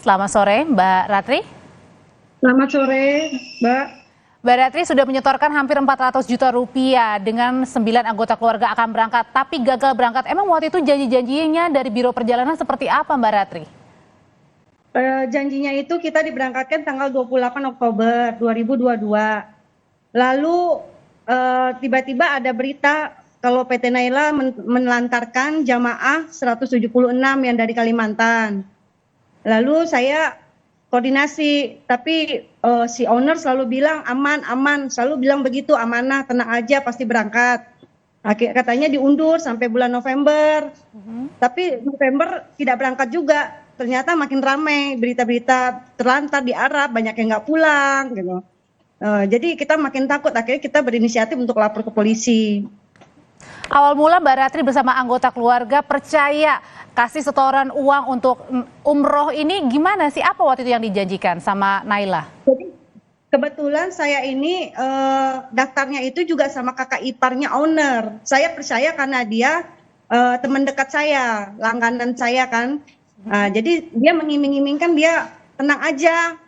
Selamat sore, Mbak Ratri. Selamat sore, Mbak. Mbak Ratri sudah menyetorkan hampir 400 juta rupiah dengan 9 anggota keluarga akan berangkat, tapi gagal berangkat. Emang waktu itu janji-janjinya dari Biro Perjalanan seperti apa, Mbak Ratri? Janjinya itu kita diberangkatkan tanggal 28 Oktober 2022. Lalu tiba-tiba ada berita kalau PT Naila menelantarkan jamaah 176 yang dari Kalimantan. Lalu saya koordinasi, tapi si owner selalu bilang aman, selalu bilang begitu, amanah, tenang aja pasti berangkat. Katanya diundur sampai bulan November, tapi November tidak berangkat juga. Ternyata makin ramai berita-berita terlantar di Arab, banyak yang nggak pulang gitu. Jadi kita makin takut, akhirnya kita berinisiatif untuk lapor ke polisi. Awal mula Mbak Ratri bersama anggota keluarga percaya kasih setoran uang untuk umroh ini gimana sih? Apa waktu itu yang dijanjikan sama Naila? Jadi kebetulan saya ini daftarnya itu juga sama kakak iparnya owner. Saya percaya karena dia teman dekat saya, langganan saya kan. Jadi dia mengiming-imingkan dia tenang aja,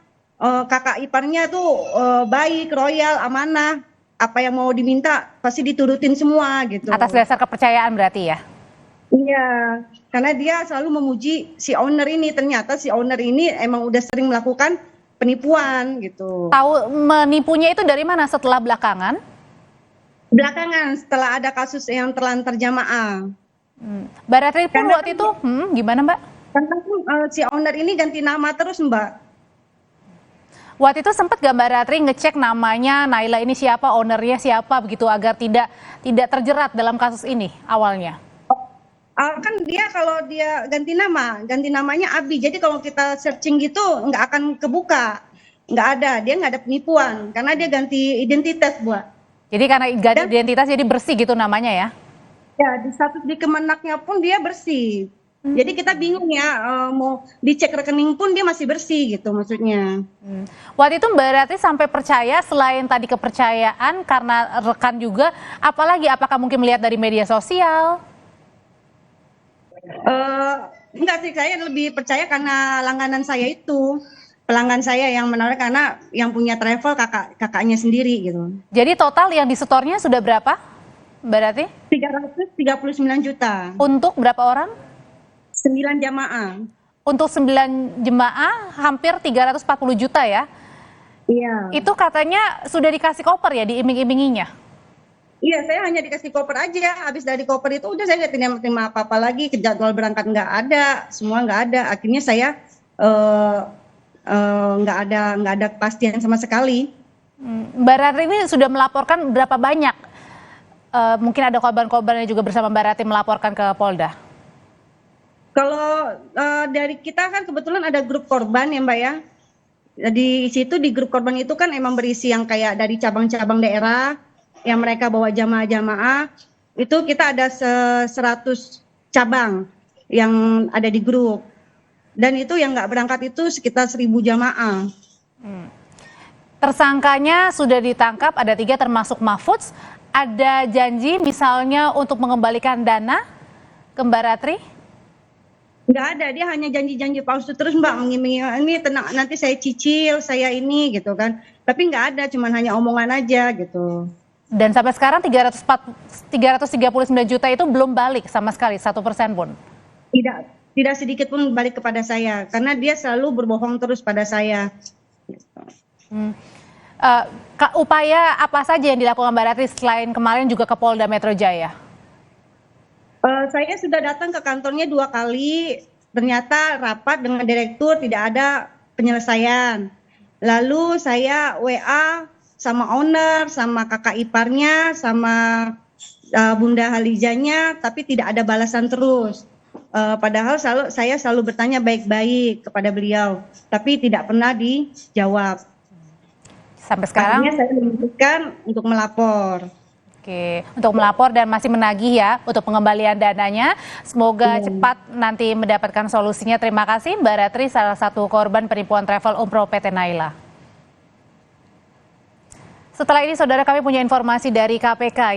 kakak iparnya tuh baik, royal, amanah, apa yang mau diminta pasti diturutin semua gitu. Atas dasar kepercayaan berarti ya? Iya, karena dia selalu memuji si owner ini. Ternyata si owner ini emang udah sering melakukan penipuan gitu. Tahu menipunya itu dari mana setelah belakangan? Belakangan setelah ada kasus yang terlantar jamaah. Mbak Ratri pun waktu itu, gimana Mbak? Karena si owner ini ganti nama terus Mbak. Waktu itu sempat gak Mbak Ratri ngecek namanya Naila ini siapa, ownernya siapa begitu agar tidak terjerat dalam kasus ini awalnya? Kan dia kalau dia ganti namanya Abi. Jadi kalau kita searching gitu nggak akan kebuka, nggak ada, dia nggak ada penipuan karena dia ganti identitas buat. Jadi karena ganti identitas jadi bersih gitu namanya ya? Ya di status di Kemenaknya pun dia bersih. Jadi kita bingung ya, mau dicek rekening pun dia masih bersih gitu maksudnya. Waktu itu Mbak Ratri sampai percaya selain tadi kepercayaan karena rekan juga, apalagi apakah mungkin melihat dari media sosial? Enggak sih, saya lebih percaya karena langganan saya itu, pelanggan saya yang menarik karena yang punya travel kakaknya sendiri gitu. Jadi total yang disetornya sudah berapa, Mbak Ratri? 339 juta. Untuk berapa orang? 9 jamaah. Untuk 9 jemaah hampir 340 juta ya? Iya. Itu katanya sudah dikasih koper ya, diiming-iminginya? Iya, saya hanya dikasih koper aja. Habis dari koper itu udah saya nggak terima apa-apa lagi. Jadwal berangkat nggak ada, semua nggak ada. Akhirnya saya nggak ada kepastian sama sekali. Mbak Ratri ini sudah melaporkan berapa banyak? Mungkin ada korban-korban yang juga bersama Mbak Ratri melaporkan ke Polda. Kalau dari kita kan kebetulan ada grup korban ya Mbak ya. Di situ di grup korban itu kan emang berisi yang kayak dari cabang-cabang daerah yang mereka bawa jamaah-jamaah. Itu kita ada 100 cabang yang ada di grup. Dan itu yang nggak berangkat itu sekitar 1.000 jamaah. Tersangkanya sudah ditangkap, ada 3 termasuk Mahfudz. Ada janji misalnya untuk mengembalikan dana ke Mbak Ratri? Nggak ada, dia hanya janji-janji palsu terus Mbak, mengiming ini tenang nanti saya cicil, saya ini gitu kan. Tapi nggak ada, cuman hanya omongan aja gitu. Dan sampai sekarang 339 juta itu belum balik sama sekali, 1% pun? Tidak sedikit pun balik kepada saya, karena dia selalu berbohong terus pada saya. Upaya apa saja yang dilakukan Mbak Ratri selain kemarin juga ke Polda Metro Jaya? Saya sudah datang ke kantornya 2 kali, ternyata rapat dengan direktur tidak ada penyelesaian. Lalu saya WA sama owner, sama kakak iparnya, sama Bunda Halizanya, tapi tidak ada balasan terus. Padahal saya selalu bertanya baik-baik kepada beliau, tapi tidak pernah dijawab. Sampai sekarang? Akhirnya saya memutuskan untuk melapor. Oke, untuk melapor dan masih menagih ya untuk pengembalian dananya. Semoga cepat nanti mendapatkan solusinya. Terima kasih Mbak Ratri, salah satu korban penipuan travel umroh PT Naila. Setelah ini saudara kami punya informasi dari KPK.